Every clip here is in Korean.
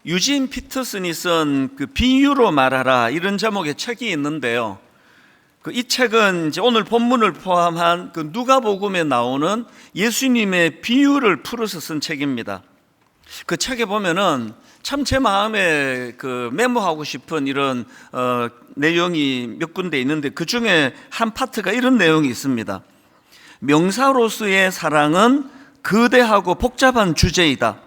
유진 피터슨이 쓴 그 비유로 말하라 이런 제목의 책이 있는데요. 이 책은 이제 오늘 본문을 포함한 그 누가복음에 나오는 예수님의 비유를 풀어서 쓴 책입니다. 그 책에 보면은 참 제 마음에 그 메모하고 싶은 이런 내용이 몇 군데 있는데 그 중에 한 파트가 이런 내용이 있습니다. 명사로서의 사랑은 거대하고 복잡한 주제이다.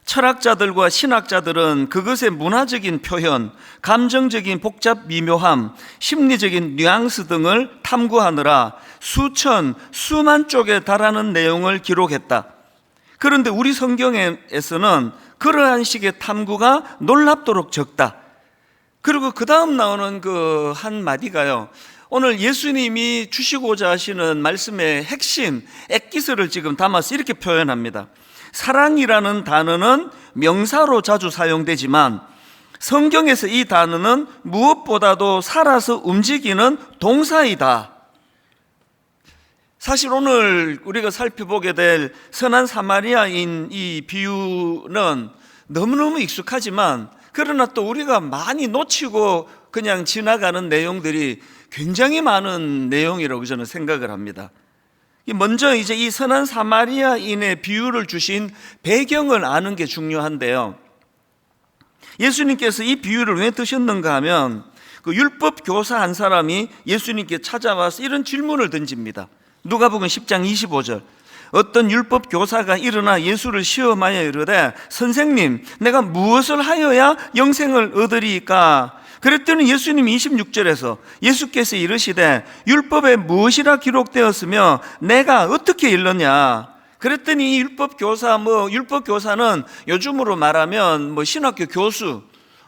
철학자들과 신학자들은 그것의 문화적인 표현, 감정적인 복잡 미묘함, 심리적인 뉘앙스 등을 탐구하느라 수만 쪽에 달하는 내용을 기록했다. 그런데 우리 성경에서는 그러한 식의 탐구가 놀랍도록 적다. 그리고 그 다음 나오는 그 한 마디가요, 오늘 예수님이 주시고자 하시는 말씀의 핵심, 액기스를 지금 담아서 이렇게 표현합니다. 사랑이라는 단어는 명사로 자주 사용되지만 성경에서 이 단어는 무엇보다도 살아서 움직이는 동사이다. 사실 오늘 우리가 살펴보게 될 선한 사마리아인 이 비유는 너무너무 익숙하지만 그러나 또 우리가 많이 놓치고 그냥 지나가는 내용들이 굉장히 많은 내용이라고 저는 생각을 합니다. 먼저 이제 이 선한 사마리아인의 비유를 주신 배경을 아는 게 중요한데요. 예수님께서 이 비유를 왜 드셨는가 하면 그 율법 교사 한 사람이 예수님께 찾아와서 이런 질문을 던집니다. 누가복음 10장 25절. 어떤 율법 교사가 일어나 예수를 시험하여 이르되 선생님, 내가 무엇을 하여야 영생을 얻으리이까? 그랬더니 예수님이 26절에서 예수께서 이르시되 율법에 무엇이라 기록되었으며 내가 어떻게 읽느냐? 그랬더니 이 율법교사는 요즘으로 말하면 신학교 교수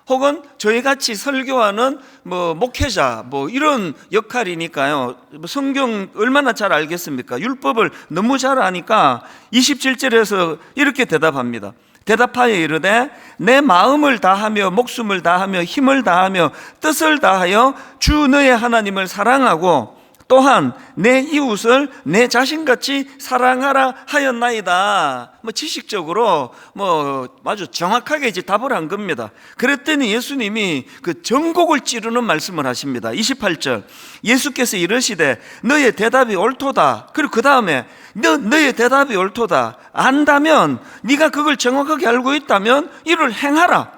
혹은 저희 같이 설교하는 목회자 이런 역할이니까요. 성경 얼마나 잘 알겠습니까? 율법을 너무 잘 아니까 27절에서 이렇게 대답합니다. 대답하여 이르되 내 마음을 다하며 목숨을 다하며 힘을 다하며 뜻을 다하여 주 너의 하나님을 사랑하고 또한 내 이웃을 내 자신같이 사랑하라 하였나이다. 지식적으로 아주 정확하게 이제 답을 한 겁니다. 그랬더니 예수님이 그 전곡을 찌르는 말씀을 하십니다. 28절. 예수께서 이르시되 너의 대답이 옳도다. 그리고 그 다음에 너의 대답이 옳도다. 안다면 네가 그걸 정확하게 알고 있다면 이를 행하라.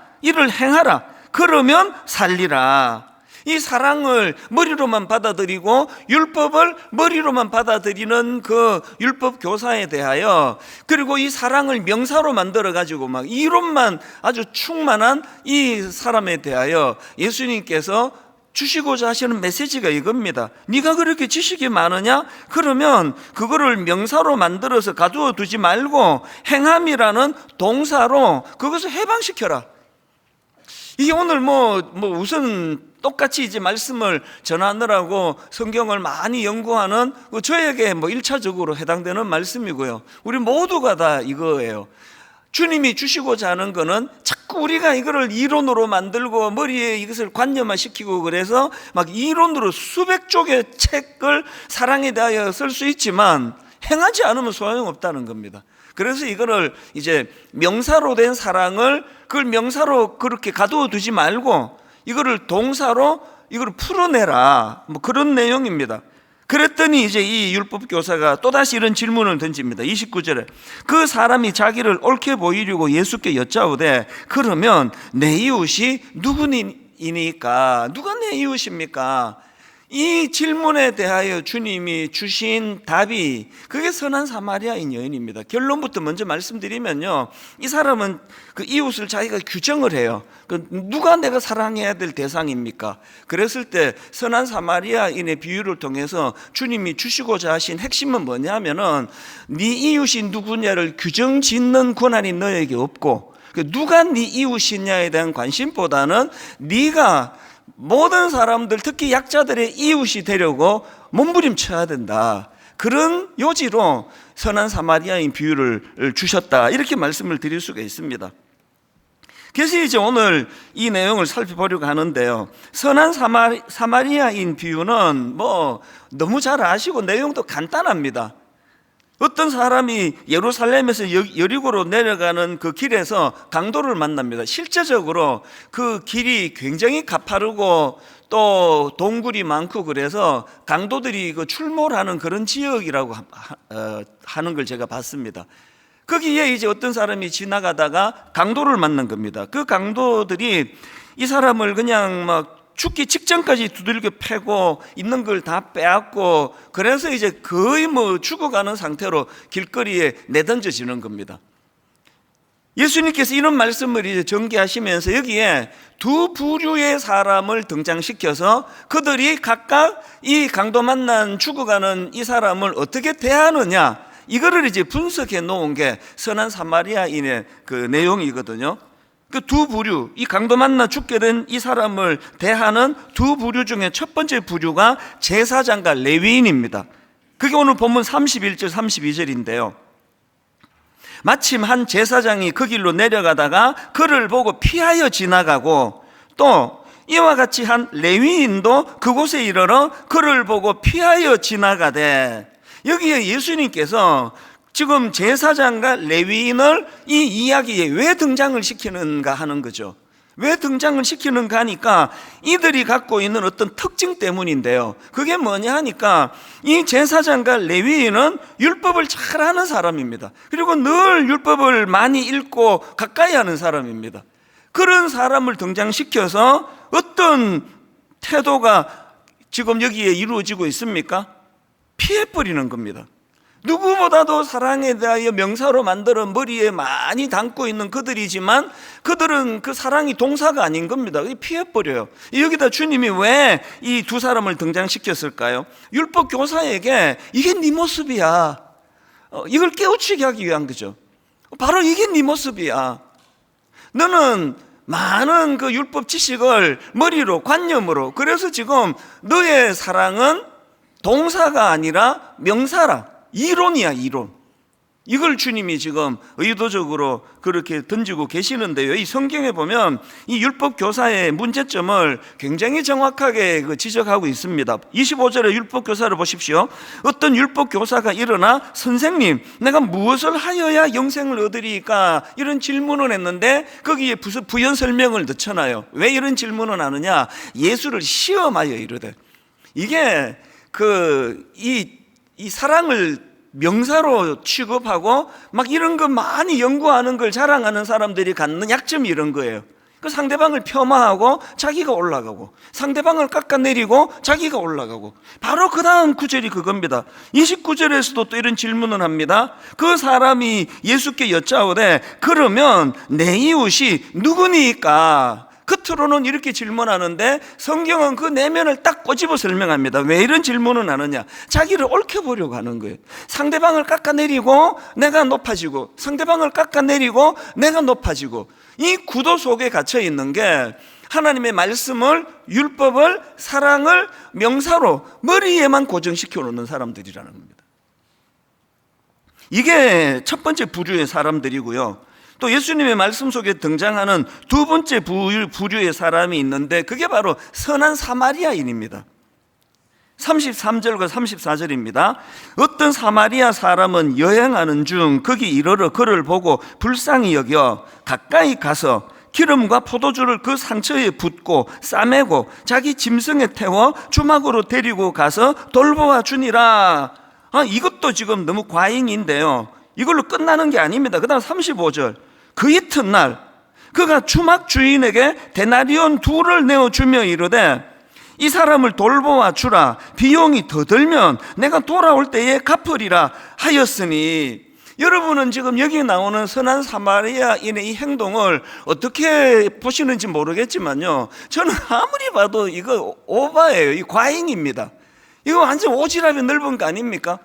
그러면 살리라. 이 사랑을 머리로만 받아들이고 율법을 머리로만 받아들이는 그 율법 교사에 대하여, 그리고 이 사랑을 명사로 만들어 가지고 막 이론만 아주 충만한 이 사람에 대하여 예수님께서 주시고자 하시는 메시지가 이겁니다. 네가 그렇게 지식이 많으냐? 그러면 그거를 명사로 만들어서 가두어 두지 말고 행함이라는 동사로 그것을 해방시켜라. 이게 오늘 우선 똑같이 이제 말씀을 전하느라고 성경을 많이 연구하는 저에게 1차적으로 해당되는 말씀이고요. 우리 모두가 다 이거예요. 주님이 주시고자 하는 거는 자꾸 우리가 이거를 이론으로 만들고 머리에 이것을 관념화시키고 그래서 막 이론으로 수백 쪽의 책을 사랑에 대하여 쓸 수 있지만 행하지 않으면 소용없다는 겁니다. 그래서 이거를 이제 명사로 된 사랑을 그걸 명사로 그렇게 가두어 두지 말고 이거를 동사로 이걸 풀어내라, 그런 내용입니다. 그랬더니 이제 이 율법 교사가 또다시 이런 질문을 던집니다. 29절에 그 사람이 자기를 옳게 보이려고 예수께 여짜오되 그러면 내 이웃이 누구니까? 누가 내 이웃입니까? 이 질문에 대하여 주님이 주신 답이 그게 선한 사마리아인 여인입니다. 결론부터 먼저 말씀드리면요, 이 사람은 그 이웃을 자기가 규정을 해요. 누가 내가 사랑해야 될 대상입니까? 그랬을 때 선한 사마리아인의 비유를 통해서 주님이 주시고자 하신 핵심은 뭐냐면은 네 이웃이 누구냐를 규정 짓는 권한이 너에게 없고, 누가 네 이웃이냐에 대한 관심보다는 네가 모든 사람들, 특히 약자들의 이웃이 되려고 몸부림쳐야 된다. 그런 요지로 선한 사마리아인 비유를 주셨다. 이렇게 말씀을 드릴 수가 있습니다. 그래서 이제 오늘 이 내용을 살펴보려고 하는데요. 선한 사마리아인 비유는 너무 잘 아시고 내용도 간단합니다. 어떤 사람이 예루살렘에서 여리고로 내려가는 그 길에서 강도를 만납니다. 실제적으로 그 길이 굉장히 가파르고 또 동굴이 많고 그래서 강도들이 그 출몰하는 그런 지역이라고 하는 걸 제가 봤습니다. 거기에 이제 어떤 사람이 지나가다가 강도를 만난 겁니다. 그 강도들이 이 사람을 그냥 막 죽기 직전까지 두들겨 패고 있는 걸 다 빼앗고, 그래서 이제 거의 뭐 죽어가는 상태로 길거리에 내던져지는 겁니다. 예수님께서 이런 말씀을 이제 전개하시면서 여기에 두 부류의 사람을 등장시켜서 그들이 각각 이 강도 만난 죽어가는 이 사람을 어떻게 대하느냐, 이거를 이제 분석해 놓은 게 선한 사마리아인의 그 내용이거든요. 그 두 부류, 이 강도 만나 죽게 된 이 사람을 대하는 두 부류 중에 첫 번째 부류가 제사장과 레위인입니다. 그게 오늘 본문 31절 32절인데요. 마침 한 제사장이 그 길로 내려가다가 그를 보고 피하여 지나가고, 또 이와 같이 한 레위인도 그곳에 이르러 그를 보고 피하여 지나가되, 여기에 예수님께서 지금 제사장과 레위인을 이 이야기에 왜 등장을 시키는가 하는 거죠. 왜 등장을 시키는가 하니까 이들이 갖고 있는 어떤 특징 때문인데요. 그게 뭐냐 하니까 이 제사장과 레위인은 율법을 잘 아는 사람입니다. 그리고 늘 율법을 많이 읽고 가까이 하는 사람입니다. 그런 사람을 등장시켜서 어떤 태도가 지금 여기에 이루어지고 있습니까? 피해버리는 겁니다. 누구보다도 사랑에 대하여 명사로 만들어 머리에 많이 담고 있는 그들이지만 그들은 그 사랑이 동사가 아닌 겁니다. 피해버려요. 여기다 주님이 왜 이 두 사람을 등장시켰을까요? 율법 교사에게 이게 네 모습이야, 이걸 깨우치게 하기 위한 거죠. 바로 이게 네 모습이야. 너는 많은 그 율법 지식을 머리로, 관념으로, 그래서 지금 너의 사랑은 동사가 아니라 명사라, 이론이야, 이론. 이걸 주님이 지금 의도적으로 그렇게 던지고 계시는데요. 이 성경에 보면 이 율법 교사의 문제점을 굉장히 정확하게 지적하고 있습니다. 25절에 율법 교사를 보십시오. 어떤 율법 교사가 일어나 선생님, 내가 무엇을 하여야 영생을 얻으리까? 이런 질문을 했는데 거기에 부연 설명을 넣잖아요. 왜 이런 질문을 하느냐? 예수를 시험하여 이르되. 이게 이 사랑을 명사로 취급하고 막 이런 거 많이 연구하는 걸 자랑하는 사람들이 갖는 약점이 이런 거예요. 그 상대방을 폄하하고 자기가 올라가고, 상대방을 깎아내리고 자기가 올라가고, 바로 그 다음 구절이 그겁니다. 29절에서도 또 이런 질문을 합니다. 그 사람이 예수께 여짜오되 그러면 내 이웃이 누구니까? 겉으로는 이렇게 질문하는데 성경은 그 내면을 딱 꼬집어 설명합니다. 왜 이런 질문을 하느냐? 자기를 얽혀보려고 하는 거예요. 상대방을 깎아내리고 내가 높아지고, 상대방을 깎아내리고 내가 높아지고, 이 구도 속에 갇혀 있는 게 하나님의 말씀을, 율법을, 사랑을 명사로 머리에만 고정시켜 놓는 사람들이라는 겁니다. 이게 첫 번째 부류의 사람들이고요. 또 예수님의 말씀 속에 등장하는 두 번째 부류의 사람이 있는데 그게 바로 선한 사마리아인입니다. 33절과 34절입니다. 어떤 사마리아 사람은 여행하는 중 거기 이르러 그를 보고 불쌍히 여겨 가까이 가서 기름과 포도주를 그 상처에 붓고 싸매고 자기 짐승에 태워 주막으로 데리고 가서 돌보아 주니라. 이것도 지금 너무 과잉인데요. 이걸로 끝나는 게 아닙니다. 그 다음 35절. 그 이튿날 그가 주막 주인에게 데나리온 2를 내어주며 이르되 이 사람을 돌보아 주라. 비용이 더 들면 내가 돌아올 때에 갚으리라 하였으니. 여러분은 지금 여기 나오는 선한 사마리아인의 이 행동을 어떻게 보시는지 모르겠지만요, 저는 아무리 봐도 이거 오바예요. 이 과잉입니다. 이거 완전 오지랖이 넓은 거 아닙니까?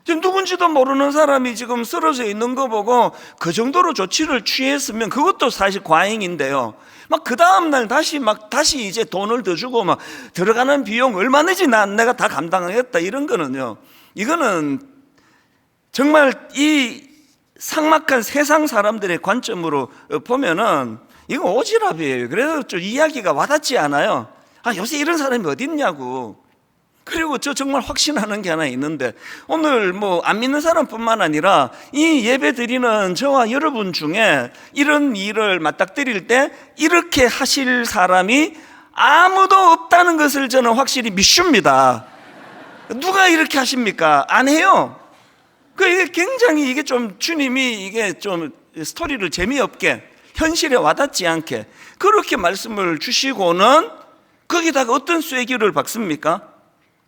지금 누군지도 모르는 사람이 지금 쓰러져 있는 거 보고 그 정도로 조치를 취했으면 그것도 사실 과잉인데요. 막 그 다음날 다시 이제 돈을 더 주고 막 들어가는 비용 얼마든지 내가 다 감당하겠다 이런 거는요, 이거는 정말 이 삭막한 세상 사람들의 관점으로 보면은 이거 오지랖이에요. 그래서 좀 이야기가 와닿지 않아요. 요새 이런 사람이 어디 있냐고. 그리고 저 정말 확신하는 게 하나 있는데, 오늘 뭐 안 믿는 사람뿐만 아니라 이 예배 드리는 저와 여러분 중에 이런 일을 맞닥뜨릴 때 이렇게 하실 사람이 아무도 없다는 것을 저는 확실히 믿습니다. 누가 이렇게 하십니까? 안 해요. 이게 굉장히 이게 좀 주님이 이게 좀 스토리를 재미없게 현실에 와닿지 않게 그렇게 말씀을 주시고는 거기다가 어떤 쐐기를 박습니까?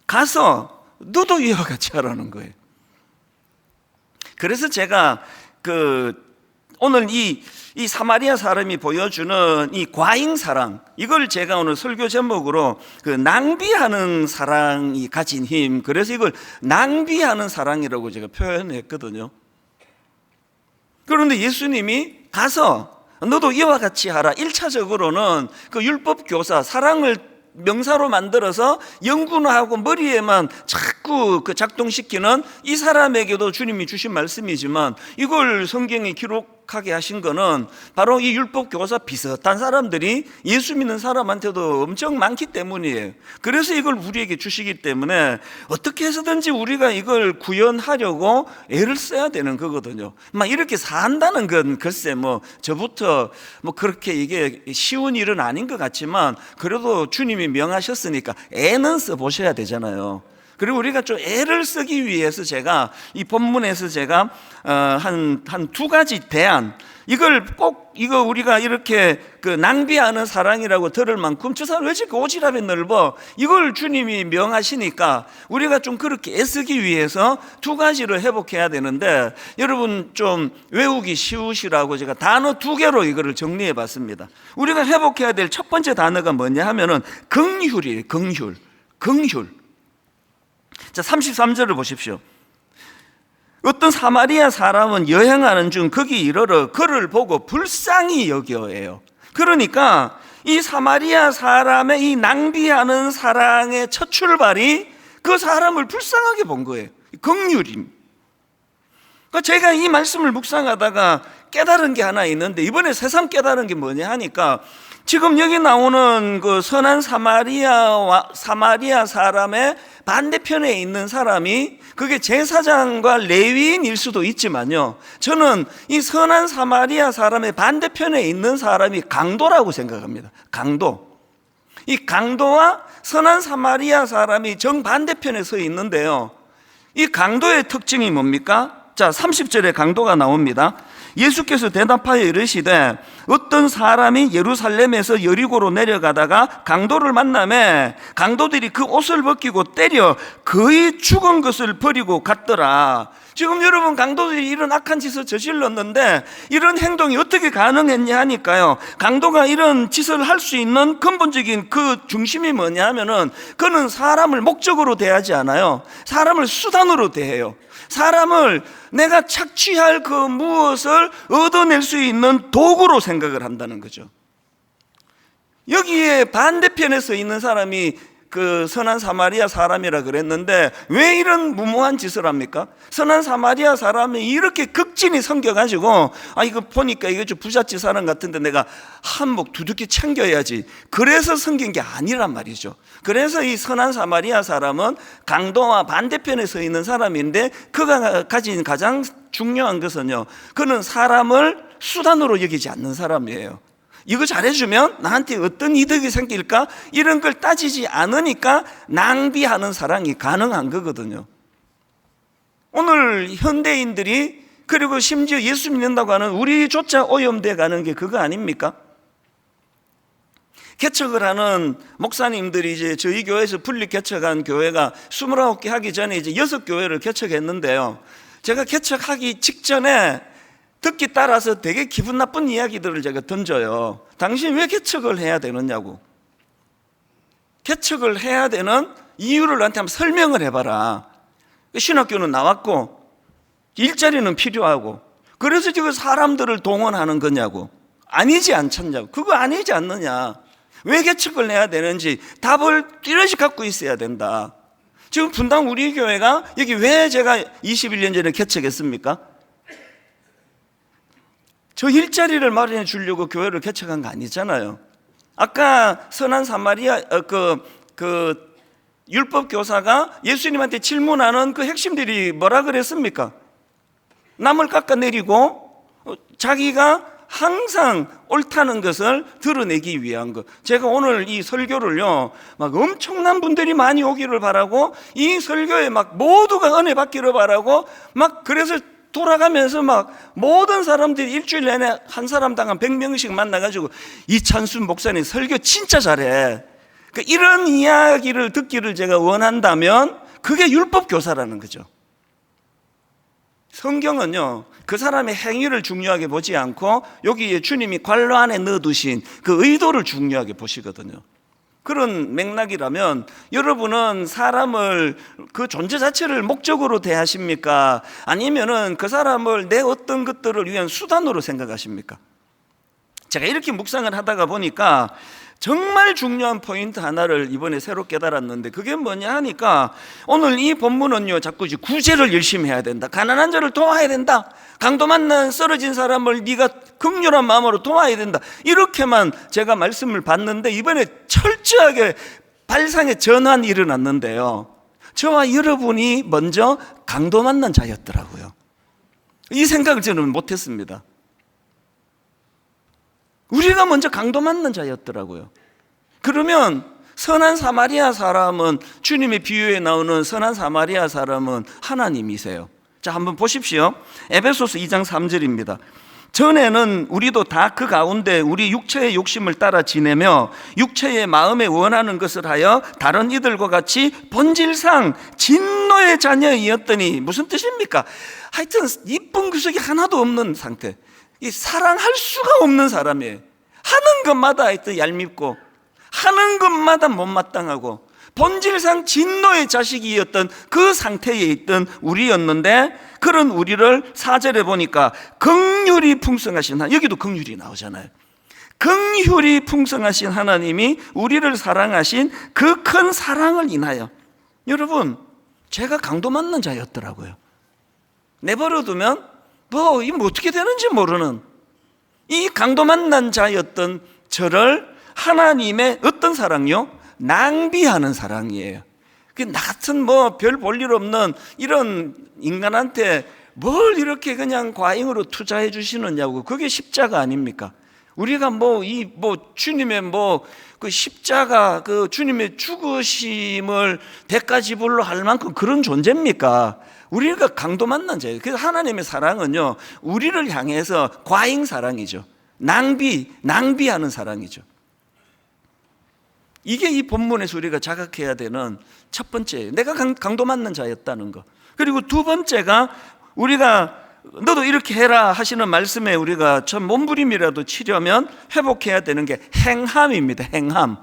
가서 너도 이와 같이 하라는 거예요. 그래서 제가 오늘 이 사마리아 사람이 보여주는 이 과잉 사랑, 이걸 제가 오늘 설교 제목으로 낭비하는 사랑이 가진 힘, 그래서 이걸 낭비하는 사랑이라고 제가 표현했거든요. 그런데 예수님이 가서 너도 이와 같이 하라. 1차적으로는 그 율법 교사, 사랑을 명사로 만들어서 연구하고 머리에만 자꾸 작동시키는 이 사람에게도 주님이 주신 말씀이지만, 이걸 성경에 기록하게 하신 거는 바로 이 율법 교사 비슷한 사람들이 예수 믿는 사람한테도 엄청 많기 때문이에요. 그래서 이걸 우리에게 주시기 때문에 어떻게 해서든지 우리가 이걸 구현하려고 애를 써야 되는 거거든요. 막 이렇게 산다는 건 글쎄 저부터 그렇게 이게 쉬운 일은 아닌 것 같지만, 그래도 주님이 명하셨으니까 애는 써보셔야 되잖아요. 그리고 우리가 좀 애를 쓰기 위해서 제가 이 본문에서 제가 한 두 가지 대안, 이걸 꼭 우리가 이렇게 낭비하는 사랑이라고 들을 만큼 저 사람 왜 저렇게 오지랖이 넓어, 이걸 주님이 명하시니까 우리가 좀 그렇게 애쓰기 위해서 두 가지를 회복해야 되는데, 여러분 좀 외우기 쉬우시라고 제가 단어 두 개로 이거를 정리해 봤습니다. 우리가 회복해야 될 첫 번째 단어가 뭐냐 하면은 긍휼이에요. 긍휼. 자, 33절을 보십시오. 어떤 사마리아 사람은 여행하는 중 거기 이르러 그를 보고 불쌍히 여겨해요. 그러니까 이 사마리아 사람의 이 낭비하는 사랑의 첫 출발이 그 사람을 불쌍하게 본 거예요. 긍휼임. 그러니까 제가 이 말씀을 묵상하다가 깨달은 게 하나 있는데, 이번에 새삼 깨달은 게 뭐냐 하니까, 지금 여기 나오는 그 선한 사마리아 사람의 반대편에 있는 사람이 그게 제사장과 레위인일 수도 있지만요, 저는 이 선한 사마리아 사람의 반대편에 있는 사람이 강도라고 생각합니다. 강도. 이 강도와 선한 사마리아 사람이 정반대편에 서 있는데요, 이 강도의 특징이 뭡니까? 자, 30절에 강도가 나옵니다. 예수께서 대답하여 이르시되 어떤 사람이 예루살렘에서 여리고로 내려가다가 강도를 만나매 강도들이 그 옷을 벗기고 때려 거의 죽은 것을 버리고 갔더라. 지금 여러분, 강도들이 이런 악한 짓을 저질렀는데 이런 행동이 어떻게 가능했냐 하니까요, 강도가 이런 짓을 할 수 있는 근본적인 그 중심이 뭐냐 하면은, 그는 사람을 목적으로 대하지 않아요. 사람을 수단으로 대해요. 사람을 내가 착취할 그 무엇을 얻어낼 수 있는 도구로 생각을 한다는 거죠. 여기에 반대편에 서 있는 사람이 그 선한 사마리아 사람이라 그랬는데, 왜 이런 무모한 짓을 합니까? 선한 사마리아 사람이 이렇게 극진히 섬겨가지고, 이거 보니까 이거 좀 부잣집 사람 같은데 내가 한몫 두둑히 챙겨야지, 그래서 섬긴 게 아니란 말이죠. 그래서 이 선한 사마리아 사람은 강도와 반대편에 서 있는 사람인데, 그가 가진 가장 중요한 것은요, 그는 사람을 수단으로 여기지 않는 사람이에요. 이거 잘해주면 나한테 어떤 이득이 생길까? 이런 걸 따지지 않으니까 낭비하는 사랑이 가능한 거거든요. 오늘 현대인들이, 그리고 심지어 예수 믿는다고 하는 우리조차 오염돼 가는 게 그거 아닙니까? 개척을 하는 목사님들이 이제 저희 교회에서 분리 개척한 교회가 29개 하기 전에 이제 6교회를 개척했는데요, 제가 개척하기 직전에 듣기 따라서 되게 기분 나쁜 이야기들을 제가 던져요. 당신 왜 개척을 해야 되느냐고. 개척을 해야 되는 이유를 나한테 한번 설명을 해봐라. 신학교는 나왔고 일자리는 필요하고, 그래서 지금 사람들을 동원하는 거냐고. 아니지 않겠냐고. 그거 아니지 않느냐. 왜 개척을 해야 되는지 답을 뚜렷이 갖고 있어야 된다. 지금 분당 우리 교회가 여기 왜 제가 21년 전에 개척했습니까? 저 일자리를 마련해 주려고 교회를 개척한 거 아니잖아요. 아까 선한 사마리아 율법 교사가 예수님한테 질문하는 그 핵심들이 뭐라 그랬습니까? 남을 깎아내리고 자기가 항상 옳다는 것을 드러내기 위한 것. 제가 오늘 이 설교를요, 막 엄청난 분들이 많이 오기를 바라고, 이 설교에 막 모두가 은혜 받기를 바라고, 막 그래서 돌아가면서 막 모든 사람들이 일주일 내내 한 사람당 한 100명씩 만나가지고 이찬순 목사님 설교 진짜 잘해. 그러니까 이런 이야기를 듣기를 제가 원한다면 그게 율법 교사라는 거죠. 성경은요, 그 사람의 행위를 중요하게 보지 않고 여기에 주님이 관로 안에 넣어두신 그 의도를 중요하게 보시거든요. 그런 맥락이라면 여러분은 사람을 그 존재 자체를 목적으로 대하십니까? 아니면은 그 사람을 내 어떤 것들을 위한 수단으로 생각하십니까? 제가 이렇게 묵상을 하다가 보니까 정말 중요한 포인트 하나를 이번에 새로 깨달았는데, 그게 뭐냐 하니까 오늘 이 본문은요, 자꾸 이제 구제를 열심히 해야 된다, 가난한 자를 도와야 된다, 강도 만난 쓰러진 사람을 네가 긍휼한 마음으로 도와야 된다, 이렇게만 제가 말씀을 받는데, 이번에 철저하게 발상의 전환이 일어났는데요, 저와 여러분이 먼저 강도 만난 자였더라고요. 이 생각을 저는 못했습니다. 우리가 먼저 강도 맞는 자였더라고요. 그러면 선한 사마리아 사람은, 주님의 비유에 나오는 선한 사마리아 사람은 하나님이세요. 자, 한번 보십시오. 에베소서 2장 3절입니다. 전에는 우리도 다 그 가운데 우리 육체의 욕심을 따라 지내며 육체의 마음에 원하는 것을 하여 다른 이들과 같이 본질상 진노의 자녀이었더니, 무슨 뜻입니까? 하여튼 이쁜 구석이 하나도 없는 상태, 이 사랑할 수가 없는 사람이에요. 하는 것마다 하여튼 얄밉고 하는 것마다 못마땅하고 본질상 진노의 자식이었던 그 상태에 있던 우리였는데, 그런 우리를 4절에 보니까 긍휼이 풍성하신 하나님, 여기도 긍휼이 나오잖아요. 긍휼이 풍성하신 하나님이 우리를 사랑하신 그 큰 사랑을 인하여, 여러분, 제가 강도 맞는 자였더라고요. 내버려두면 이거 어떻게 되는지 모르는 이 강도 만난 자였던 저를 하나님의 어떤 사랑이요? 낭비하는 사랑이에요. 나 같은 별 볼 일 없는 이런 인간한테 뭘 이렇게 그냥 과잉으로 투자해 주시느냐고. 그게 십자가 아닙니까? 우리가 주님의 그 십자가, 그 주님의 죽으심을 대가 지불로 할 만큼 그런 존재입니까? 우리가 강도 만난 자예요. 그래서 하나님의 사랑은요, 우리를 향해서 과잉 사랑이죠. 낭비하는 사랑이죠. 이게 이 본문에서 우리가 자각해야 되는 첫 번째예요. 내가 강도 맞는 자였다는 거. 그리고 두 번째가, 우리가 너도 이렇게 해라 하시는 말씀에 우리가 참 몸부림이라도 치려면 회복해야 되는 게 행함입니다. 행함.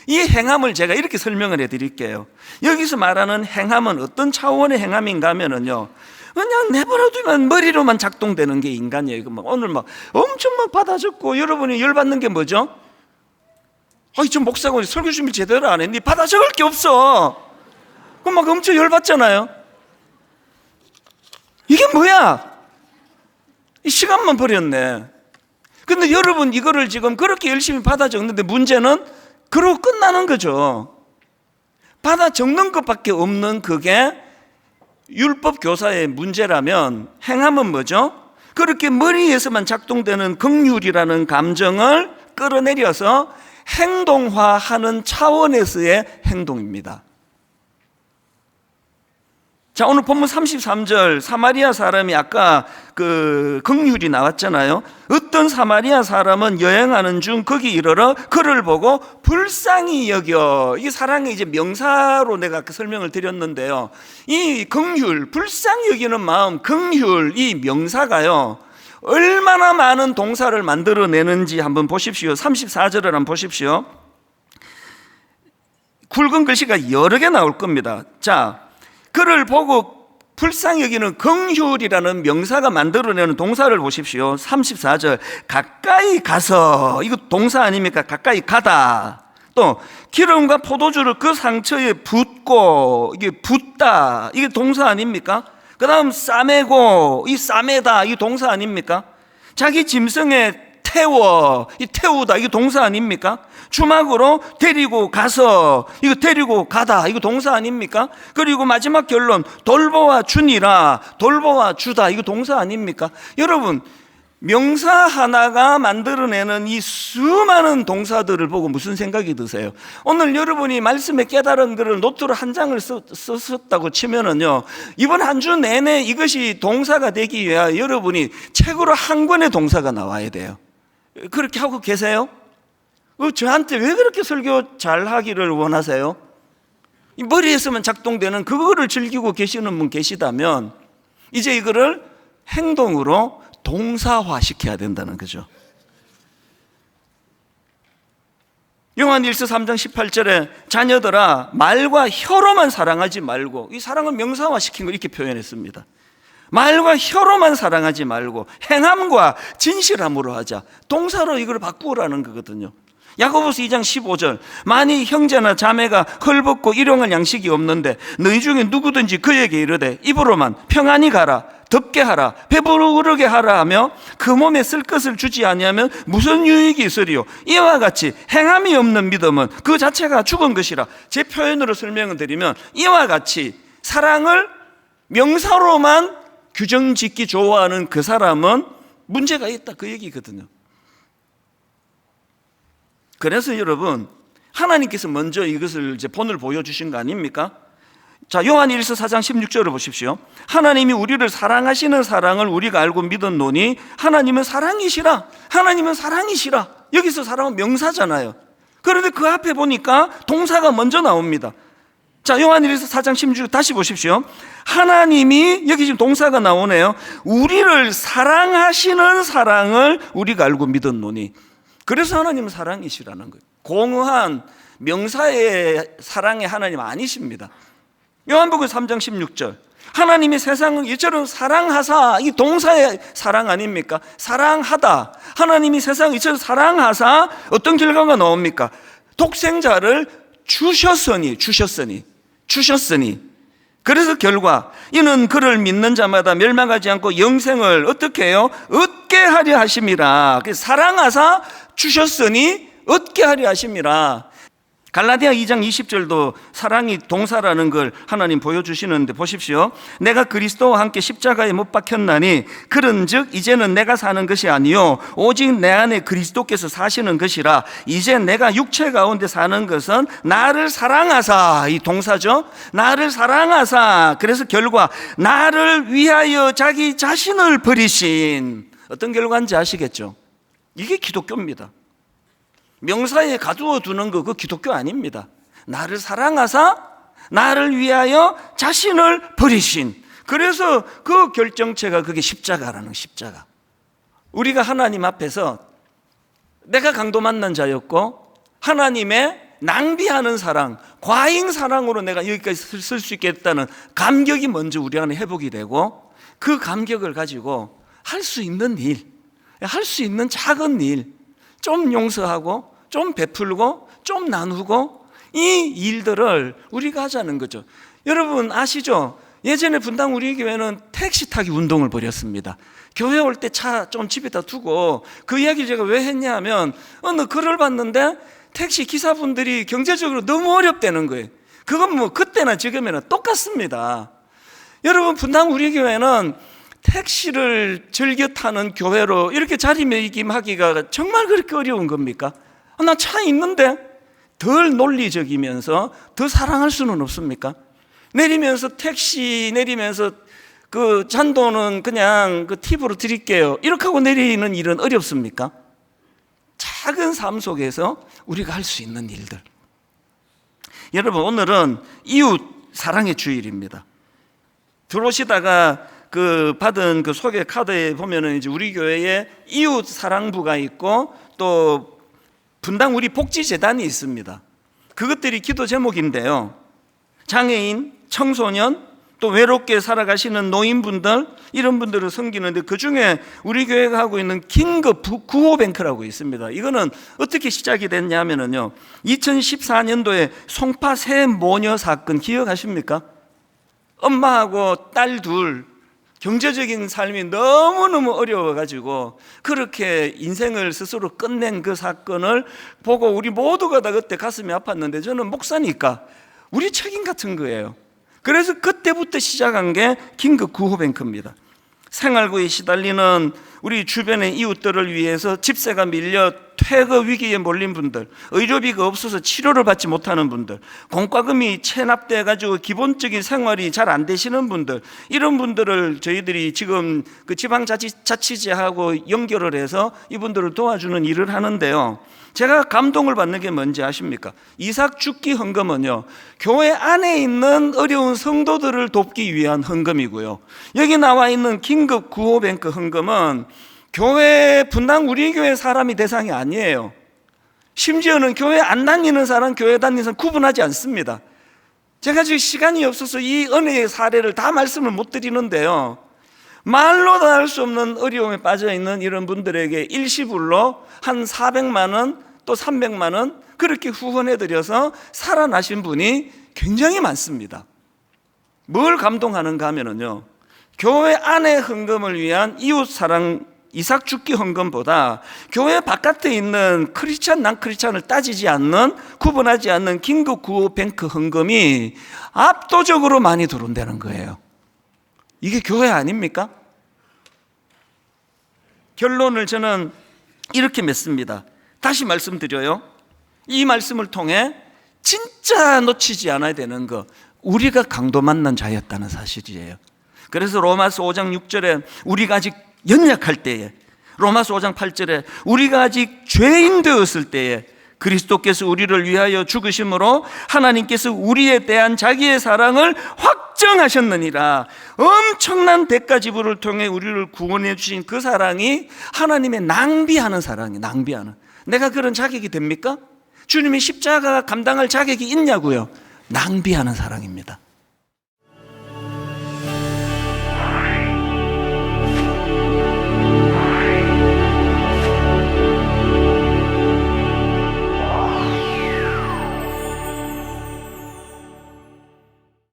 이 행함을 제가 이렇게 설명을 해드릴게요. 여기서 말하는 행함은 어떤 차원의 행함인가 하면요, 그냥 내버려두면 머리로만 작동되는 게 인간이에요. 오늘 엄청 받아 적고, 여러분이 열받는 게 뭐죠? 저 목사가 설교 준비 제대로 안 했니? 받아 적을 게 없어. 그럼 엄청 열받잖아요. 이게 뭐야? 이 시간만 버렸네. 근데 여러분, 이거를 지금 그렇게 열심히 받아 적는데 문제는 그러고 끝나는 거죠. 받아 적는 것밖에 없는 그게 율법 교사의 문제라면, 행함은 뭐죠? 그렇게 머리에서만 작동되는 긍휼이라는 감정을 끌어내려서 행동화하는 차원에서의 행동입니다. 자, 오늘 본문 33절, 사마리아 사람이 아까 그 긍휼이 나왔잖아요. 어떤 사마리아 사람은 여행하는 중 거기 이르러 그를 보고 불쌍히 여겨. 이 사랑의 이제 명사로 내가 아까 설명을 드렸는데요, 이 긍휼, 불쌍히 여기는 마음, 긍휼, 이 명사가요, 얼마나 많은 동사를 만들어내는지 한번 보십시오. 34절을 한번 보십시오. 굵은 글씨가 여러 개 나올 겁니다. 자, 그를 보고 불쌍히 여기는 긍휼이라는 명사가 만들어내는 동사를 보십시오. 34절, 가까이 가서, 이거 동사 아닙니까? 가까이 가다. 또 기름과 포도주를 그 상처에 붓고, 이게 붓다, 이게 동사 아닙니까? 그 다음 싸매고, 이 싸매다, 이 동사 아닙니까? 자기 짐승의 태워, 이 태우다 이거 동사 아닙니까? 주막으로 데리고 가서, 이거 데리고 가다 이거 동사 아닙니까? 그리고 마지막 결론 돌보아 주니라, 돌보아 주다 이거 동사 아닙니까? 여러분, 명사 하나가 만들어내는 이 수많은 동사들을 보고 무슨 생각이 드세요? 오늘 여러분이 말씀에 깨달은 것을 노트로 한 장을 썼다고 치면은요, 이번 한 주 내내 이것이 동사가 되기 위해 여러분이 책으로 한 권의 동사가 나와야 돼요. 그렇게 하고 계세요? 저한테 왜 그렇게 설교 잘 하기를 원하세요? 이 머리에서만 작동되는 그거를 즐기고 계시는 분 계시다면 이제 이거를 행동으로 동사화 시켜야 된다는 거죠. 요한일서 3장 18절에 자녀들아 말과 혀로만 사랑하지 말고, 이 사랑을 명사화 시킨 거 이렇게 표현했습니다. 말과 혀로만 사랑하지 말고 행함과 진실함으로 하자. 동사로 이걸 바꾸라는 거거든요. 야고보서 2장 15절 만일 형제나 자매가 헐벗고 일용할 양식이 없는데 너희 중에 누구든지 그에게 이르되 입으로만 평안히 가라, 덥게 하라, 배부르게 하라 하며 그 몸에 쓸 것을 주지 아니하면 무슨 유익이 있으리요? 이와 같이 행함이 없는 믿음은 그 자체가 죽은 것이라. 제 표현으로 설명을 드리면 이와 같이 사랑을 명사로만 규정짓기 좋아하는 그 사람은 문제가 있다, 그 얘기거든요. 그래서 여러분, 하나님께서 먼저 이것을 이제 본을 보여주신 거 아닙니까? 자, 요한일서 4장 16절을 보십시오. 하나님이 우리를 사랑하시는 사랑을 우리가 알고 믿었노니 하나님은 사랑이시라. 하나님은 사랑이시라. 여기서 사랑은 명사잖아요. 그런데 그 앞에 보니까 동사가 먼저 나옵니다. 자, 요한일서 4장 16절 다시 보십시오. 하나님이, 여기 지금 동사가 나오네요. 우리를 사랑하시는 사랑을 우리가 알고 믿었노니. 그래서 하나님은 사랑이시라는 거예요. 공허한 명사의 사랑의 하나님 아니십니다. 요한복음 3장 16절 하나님이 세상을 이처럼 사랑하사, 이 동사의 사랑 아닙니까? 사랑하다. 하나님이 세상을 이처럼 사랑하사 어떤 결과가 나옵니까? 독생자를 주셨으니. 그래서 결과 이는 그를 믿는 자마다 멸망하지 않고 영생을 어떻게 해요? 얻게 하려 하심이라. 사랑하사 주셨으니 얻게 하려 하심이라. 갈라디아 2장 20절도 사랑이 동사라는 걸 하나님 보여주시는데 보십시오. 내가 그리스도와 함께 십자가에 못 박혔나니 그런즉 이제는 내가 사는 것이 아니요 오직 내 안에 그리스도께서 사시는 것이라. 이제 내가 육체 가운데 사는 것은 나를 사랑하사, 이 동사죠. 나를 사랑하사. 그래서 결과 나를 위하여 자기 자신을 버리신. 어떤 결과인지 아시겠죠? 이게 기독교입니다. 명사에 가두어 두는 거, 그 기독교 아닙니다. 나를 사랑하사 나를 위하여 자신을 버리신. 그래서 그 결정체가 그게 십자가라는, 십자가. 우리가 하나님 앞에서 내가 강도 만난 자였고 하나님의 낭비하는 사랑, 과잉 사랑으로 내가 여기까지 쓸 수 있게 됐다는 감격이 먼저 우리 안에 회복이 되고, 그 감격을 가지고 할 수 있는 일, 할 수 있는 작은 일, 좀 용서하고 좀 베풀고 좀 나누고, 이 일들을 우리가 하자는 거죠. 여러분 아시죠? 예전에 분당 우리 교회는 택시 타기 운동을 벌였습니다. 교회 올 때 차 좀 집에다 두고, 그 이야기를 제가 왜 했냐 하면 어느 글을 봤는데 택시 기사분들이 경제적으로 너무 어렵다는 거예요. 그건 뭐 그때나 지금이나 똑같습니다. 여러분, 분당 우리 교회는 택시를 즐겨 타는 교회로 이렇게 자리매김하기가 정말 그렇게 어려운 겁니까? 나 차 있는데 덜 논리적이면서 더 사랑할 수는 없습니까? 내리면서 택시 내리면서 그 잔돈은 그냥 그 팁으로 드릴게요, 이렇게 하고 내리는 일은 어렵습니까? 작은 삶 속에서 우리가 할 수 있는 일들. 여러분, 오늘은 이웃 사랑의 주일입니다. 들어오시다가 그 받은 그 소개 카드에 보면은 이제 우리 교회에 이웃 사랑부가 있고 또 분당 우리 복지재단이 있습니다. 그것들이 기도 제목인데요. 장애인, 청소년, 또 외롭게 살아가시는 노인분들, 이런 분들을 섬기는데 그 중에 우리 교회가 하고 있는 긴급 구호뱅크라고 있습니다. 이거는 어떻게 시작이 됐냐면요, 2014년도에 송파 새 모녀 사건 기억하십니까? 엄마하고 딸 둘 경제적인 삶이 너무너무 어려워가지고 그렇게 인생을 스스로 끝낸 그 사건을 보고 우리 모두가 다 그때 가슴이 아팠는데, 저는 목사니까 우리 책임 같은 거예요. 그래서 그때부터 시작한 게 긴급 구호뱅크입니다. 생활고에 시달리는 우리 주변의 이웃들을 위해서 집세가 밀려 퇴거 위기에 몰린 분들, 의료비가 없어서 치료를 받지 못하는 분들, 공과금이 체납돼 가지고 기본적인 생활이 잘 안 되시는 분들, 이런 분들을 저희들이 지금 그 지방자치제하고 연결을 해서 이분들을 도와주는 일을 하는데요, 제가 감동을 받는 게 뭔지 아십니까? 이삭 죽기 헌금은요, 교회 안에 있는 어려운 성도들을 돕기 위한 헌금이고요, 여기 나와 있는 긴급 구호뱅크 헌금은 교회 분당 우리 교회 사람이 대상이 아니에요. 심지어는 교회 안 다니는 사람, 교회 다니는 사람 구분하지 않습니다. 제가 지금 시간이 없어서 이 은혜의 사례를 다 말씀을 못 드리는데요, 말로 다 할 수 없는 어려움에 빠져 있는 이런 분들에게 일시불로 한 400만 원 또 300만 원 그렇게 후원해 드려서 살아나신 분이 굉장히 많습니다. 뭘 감동하는가 하면요, 교회 안의 헌금을 위한 이웃사랑 이삭 죽기 헌금보다 교회 바깥에 있는 크리스찬 난 크리스찬을 따지지 않는, 구분하지 않는 긴급 구호 뱅크 헌금이 압도적으로 많이 들어온다는 거예요. 이게 교회 아닙니까? 결론을 저는 이렇게 맺습니다. 다시 말씀드려요. 이 말씀을 통해 진짜 놓치지 않아야 되는 거, 우리가 강도 만난 자였다는 사실이에요. 그래서 로마서 5장 6절에 우리가 아직 연약할 때에, 로마서 5장 8절에 우리가 아직 죄인 되었을 때에 그리스도께서 우리를 위하여 죽으심으로 하나님께서 우리에 대한 자기의 사랑을 확정하셨느니라. 엄청난 대가 지불을 통해 우리를 구원해 주신 그 사랑이 하나님의 낭비하는 사랑이에요. 낭비하는. 내가 그런 자격이 됩니까? 주님이 십자가 감당할 자격이 있냐고요? 낭비하는 사랑입니다.